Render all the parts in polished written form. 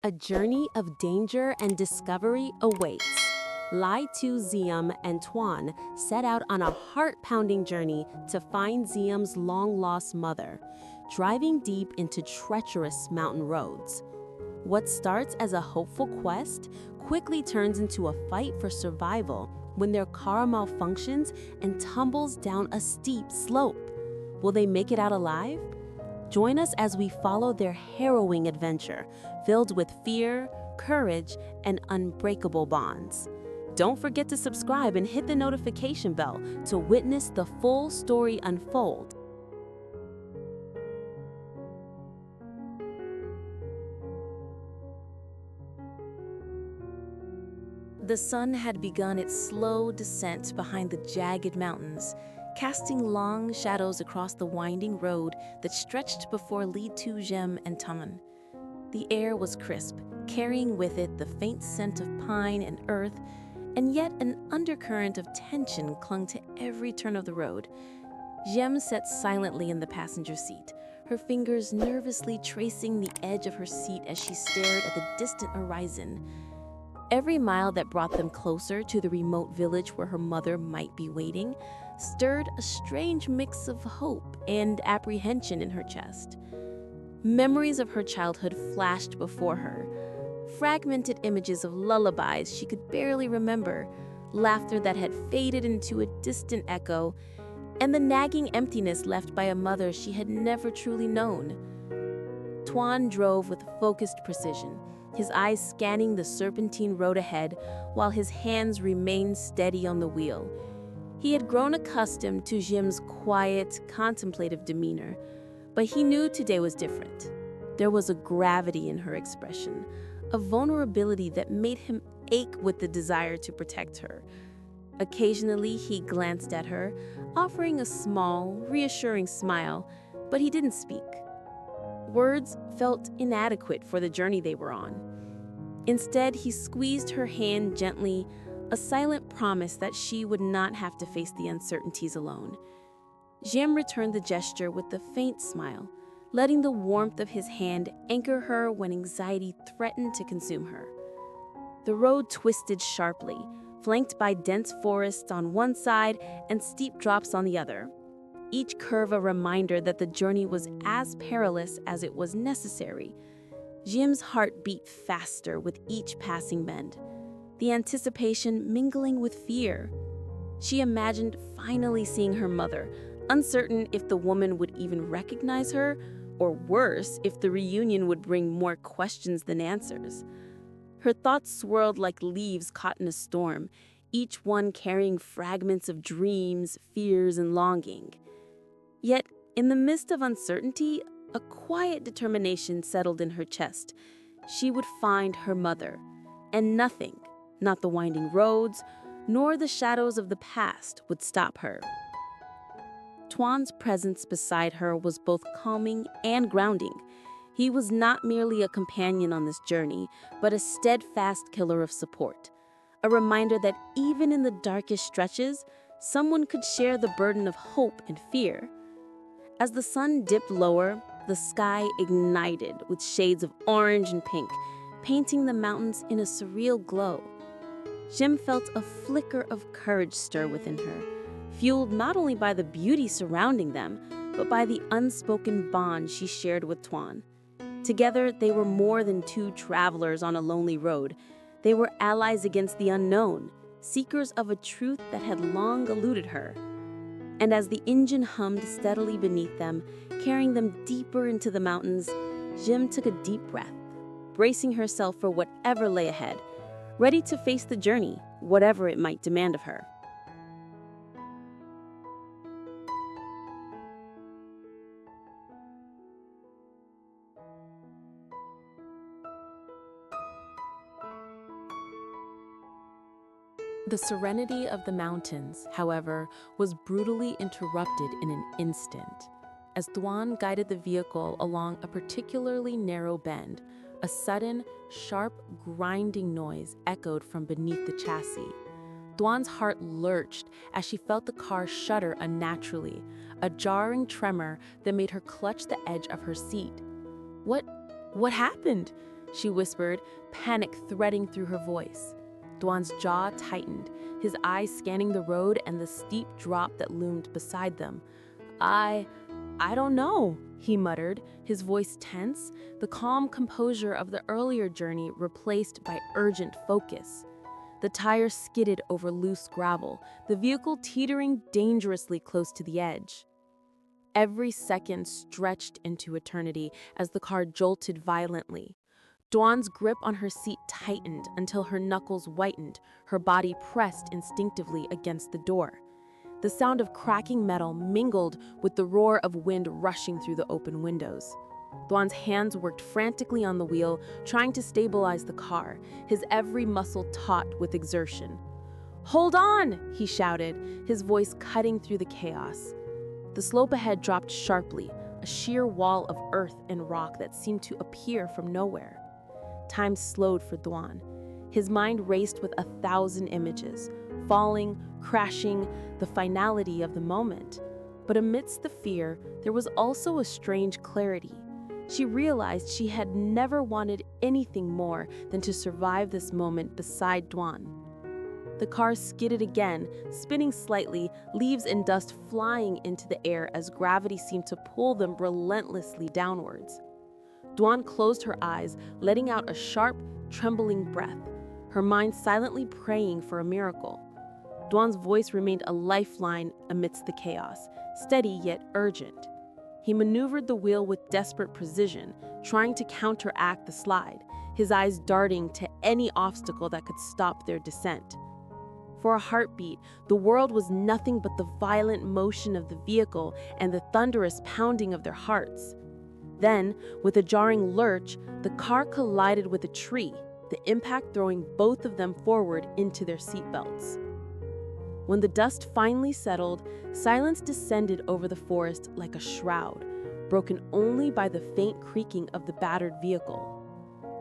A journey of danger and discovery awaits. Ly Tu Diem and Toan set out on a heart-pounding journey to find Diem's long-lost mother, driving deep into treacherous mountain roads. What starts as a hopeful quest quickly turns into a fight for survival when their car malfunctions and tumbles down a steep slope. Will they make it out alive? Join us as we follow their harrowing adventure, filled with fear, courage, and unbreakable bonds. Don't forget to subscribe and hit the notification bell to witness the full story unfold. The sun had begun its slow descent behind the jagged mountains, casting long shadows across the winding road that stretched before Ly Tu Diem and Toan. The air was crisp, carrying with it the faint scent of pine and earth, and yet an undercurrent of tension clung to every turn of the road. Diem sat silently in the passenger seat, her fingers nervously tracing the edge of her seat as she stared at the distant horizon. Every mile that brought them closer to the remote village where her mother might be waiting stirred a strange mix of hope and apprehension in her chest. Memories of her childhood flashed before her, fragmented images of lullabies she could barely remember, laughter that had faded into a distant echo, and the nagging emptiness left by a mother she had never truly known. Toan drove with focused precision, his eyes scanning the serpentine road ahead while his hands remained steady on the wheel. He had grown accustomed to Diem's quiet, contemplative demeanor, but he knew today was different. There was a gravity in her expression, a vulnerability that made him ache with the desire to protect her. Occasionally, he glanced at her, offering a small, reassuring smile, but he didn't speak. Words felt inadequate for the journey they were on. Instead, he squeezed her hand gently, a silent promise that she would not have to face the uncertainties alone. Diem returned the gesture with a faint smile, letting the warmth of his hand anchor her when anxiety threatened to consume her. The road twisted sharply, flanked by dense forests on one side and steep drops on the other, each curve a reminder that the journey was as perilous as it was necessary. Diem's heart beat faster with each passing bend, the anticipation mingling with fear. She imagined finally seeing her mother, uncertain if the woman would even recognize her, or worse, if the reunion would bring more questions than answers. Her thoughts swirled like leaves caught in a storm, each one carrying fragments of dreams, fears, and longing. Yet, in the midst of uncertainty, a quiet determination settled in her chest. She would find her mother, and nothing, not the winding roads, nor the shadows of the past, would stop her. Toan's presence beside her was both calming and grounding. He was not merely a companion on this journey, but a steadfast pillar of support, a reminder that even in the darkest stretches, someone could share the burden of hope and fear. As the sun dipped lower, the sky ignited with shades of orange and pink, painting the mountains in a surreal glow. Diem felt a flicker of courage stir within her, fueled not only by the beauty surrounding them, but by the unspoken bond she shared with Toan. Together, they were more than two travelers on a lonely road. They were allies against the unknown, seekers of a truth that had long eluded her. And as the engine hummed steadily beneath them, carrying them deeper into the mountains, Diem took a deep breath, bracing herself for whatever lay ahead, ready to face the journey, whatever it might demand of her. The serenity of the mountains, however, was brutally interrupted in an instant. As Toan guided the vehicle along a particularly narrow bend, a sudden, sharp, grinding noise echoed from beneath the chassis. Toan's heart lurched as she felt the car shudder unnaturally, a jarring tremor that made her clutch the edge of her seat. What happened? she whispered, panic threading through her voice. Toan's jaw tightened, his eyes scanning the road and the steep drop that loomed beside them. I don't know, he muttered, his voice tense, the calm composure of the earlier journey replaced by urgent focus. The tires skidded over loose gravel, the vehicle teetering dangerously close to the edge. Every second stretched into eternity as the car jolted violently. Toan's grip on her seat tightened until her knuckles whitened, her body pressed instinctively against the door. The sound of cracking metal mingled with the roar of wind rushing through the open windows. Toan's hands worked frantically on the wheel, trying to stabilize the car, his every muscle taut with exertion. "Hold on!" he shouted, his voice cutting through the chaos. The slope ahead dropped sharply, a sheer wall of earth and rock that seemed to appear from nowhere. Time slowed for Toan. His mind raced with 1,000 images, falling, crashing, the finality of the moment. But amidst the fear, there was also a strange clarity. She realized she had never wanted anything more than to survive this moment beside Toan. The car skidded again, spinning slightly, leaves and dust flying into the air as gravity seemed to pull them relentlessly downwards. Toan closed her eyes, letting out a sharp, trembling breath, her mind silently praying for a miracle. Toan's voice remained a lifeline amidst the chaos, steady yet urgent. He maneuvered the wheel with desperate precision, trying to counteract the slide, his eyes darting to any obstacle that could stop their descent. For a heartbeat, the world was nothing but the violent motion of the vehicle and the thunderous pounding of their hearts. Then, with a jarring lurch, the car collided with a tree, the impact throwing both of them forward into their seatbelts. When the dust finally settled, silence descended over the forest like a shroud, broken only by the faint creaking of the battered vehicle.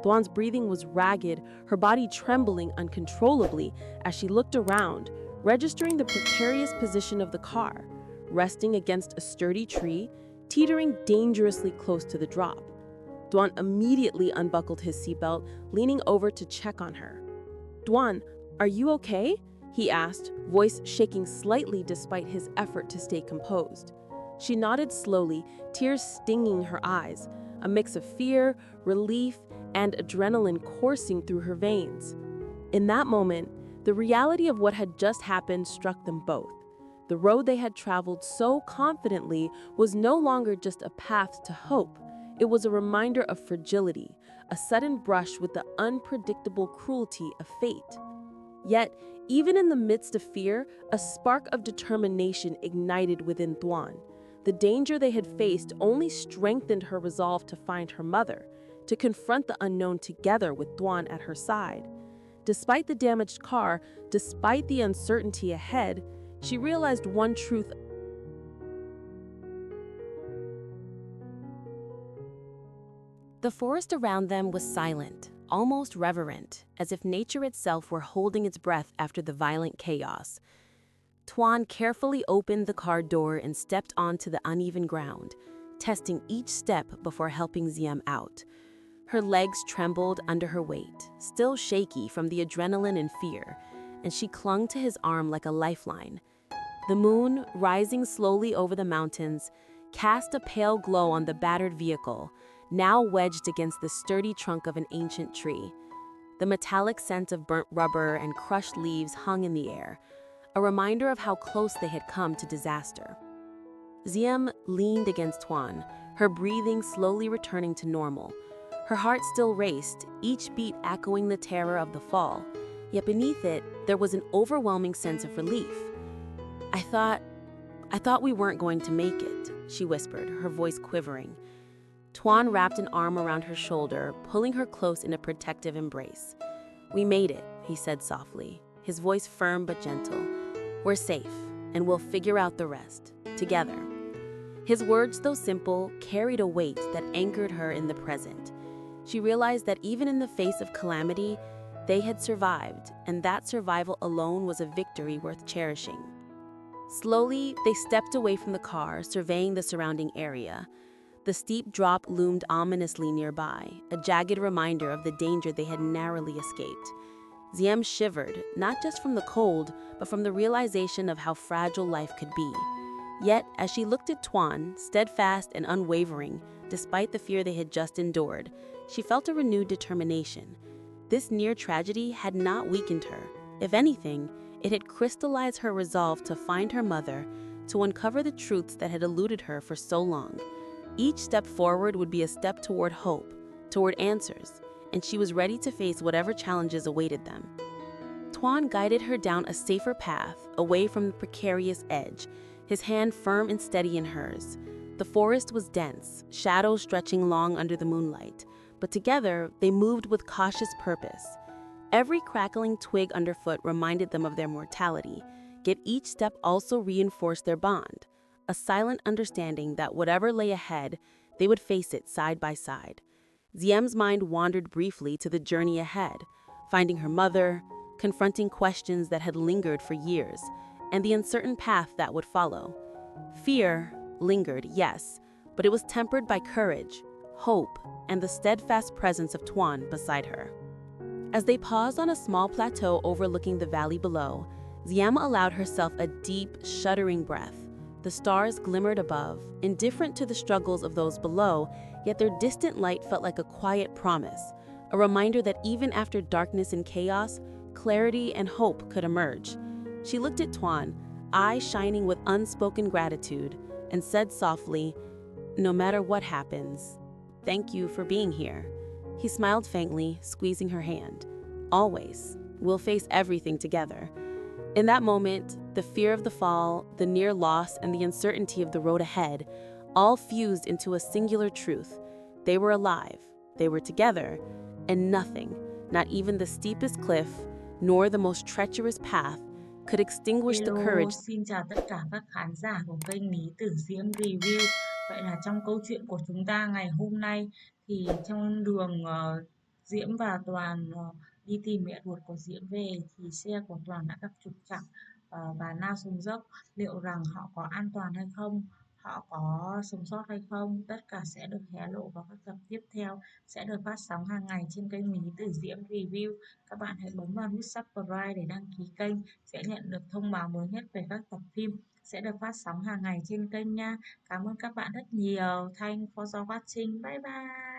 Toan's breathing was ragged, her body trembling uncontrollably as she looked around, registering the precarious position of the car, resting against a sturdy tree, teetering dangerously close to the drop. Toan immediately unbuckled his seatbelt, leaning over to check on her. "Toan, are you okay?" he asked, voice shaking slightly despite his effort to stay composed. She nodded slowly, tears stinging her eyes, a mix of fear, relief, and adrenaline coursing through her veins. In that moment, the reality of what had just happened struck them both. The road they had traveled so confidently was no longer just a path to hope. It was a reminder of fragility, a sudden brush with the unpredictable cruelty of fate. Yet, even in the midst of fear, a spark of determination ignited within Toan. The danger they had faced only strengthened her resolve to find her mother, to confront the unknown together with Toan at her side. Despite the damaged car, despite the uncertainty ahead, she realized one truth. The forest around them was silent, almost reverent, as if nature itself were holding its breath after the violent chaos. Toan carefully opened the car door and stepped onto the uneven ground, testing each step before helping Diem out. Her legs trembled under her weight, still shaky from the adrenaline and fear, and she clung to his arm like a lifeline. The moon, rising slowly over the mountains, cast a pale glow on the battered vehicle, now wedged against the sturdy trunk of an ancient tree. The metallic scent of burnt rubber and crushed leaves hung in the air, a reminder of how close they had come to disaster. Diem leaned against Toan, her breathing slowly returning to normal. Her heart still raced, each beat echoing the terror of the fall, yet beneath it, there was an overwhelming sense of relief. I thought we weren't going to make it," she whispered, her voice quivering. Toan wrapped an arm around her shoulder, pulling her close in a protective embrace. "We made it," he said softly, his voice firm but gentle. "We're safe, and we'll figure out the rest, together." His words, though simple, carried a weight that anchored her in the present. She realized that even in the face of calamity, they had survived, and that survival alone was a victory worth cherishing. Slowly, they stepped away from the car, surveying the surrounding area. The steep drop loomed ominously nearby, a jagged reminder of the danger they had narrowly escaped. Diem shivered, not just from the cold, but from the realization of how fragile life could be. Yet, as she looked at Toan, steadfast and unwavering, despite the fear they had just endured, she felt a renewed determination. This near tragedy had not weakened her. If anything, it had crystallized her resolve to find her mother, to uncover the truths that had eluded her for so long. Each step forward would be a step toward hope, toward answers, and she was ready to face whatever challenges awaited them. Toan guided her down a safer path, away from the precarious edge, his hand firm and steady in hers. The forest was dense, shadows stretching long under the moonlight, but together they moved with cautious purpose. Every crackling twig underfoot reminded them of their mortality, yet each step also reinforced their bond, a silent understanding that whatever lay ahead, they would face it side by side. Diem's mind wandered briefly to the journey ahead, finding her mother, confronting questions that had lingered for years, and the uncertain path that would follow. Fear lingered, yes, but it was tempered by courage, hope, and the steadfast presence of Toan beside her. As they paused on a small plateau overlooking the valley below, Diem allowed herself a deep, shuddering breath. The stars glimmered above, indifferent to the struggles of those below, yet their distant light felt like a quiet promise, a reminder that even after darkness and chaos, clarity and hope could emerge. She looked at Toan, eyes shining with unspoken gratitude, and said softly, "No matter what happens, thank you for being here." He smiled faintly, squeezing her hand. "Always. We'll face everything together." In that moment, the fear of the fall, the near loss, and the uncertainty of the road ahead all fused into a singular truth. They were alive, they were together, and nothing, not even the steepest cliff, nor the most treacherous path, could extinguish the Hello, courage. xin chào tất cả các khán giả của kênh Lý Tử Diễm Review. Vậy là trong câu chuyện của chúng ta ngày hôm nay thì trong đường Diễm và Toàn đi tìm mẹ ruột của Diễm về thì xe của Toàn đã gặp trục trặc và lao xuống dốc. Liệu rằng họ có an toàn hay không? Họ có sống sót hay không? Tất cả sẽ được hé lộ vào các tập tiếp theo, sẽ được phát sóng hàng ngày trên kênh Lý Tử Diễm Review. Các bạn hãy bấm vào nút subscribe để đăng ký kênh, sẽ nhận được thông báo mới nhất về các tập phim sẽ được phát sóng hàng ngày trên kênh nha. Cảm ơn các bạn rất nhiều. Thanks for watching. Bye bye.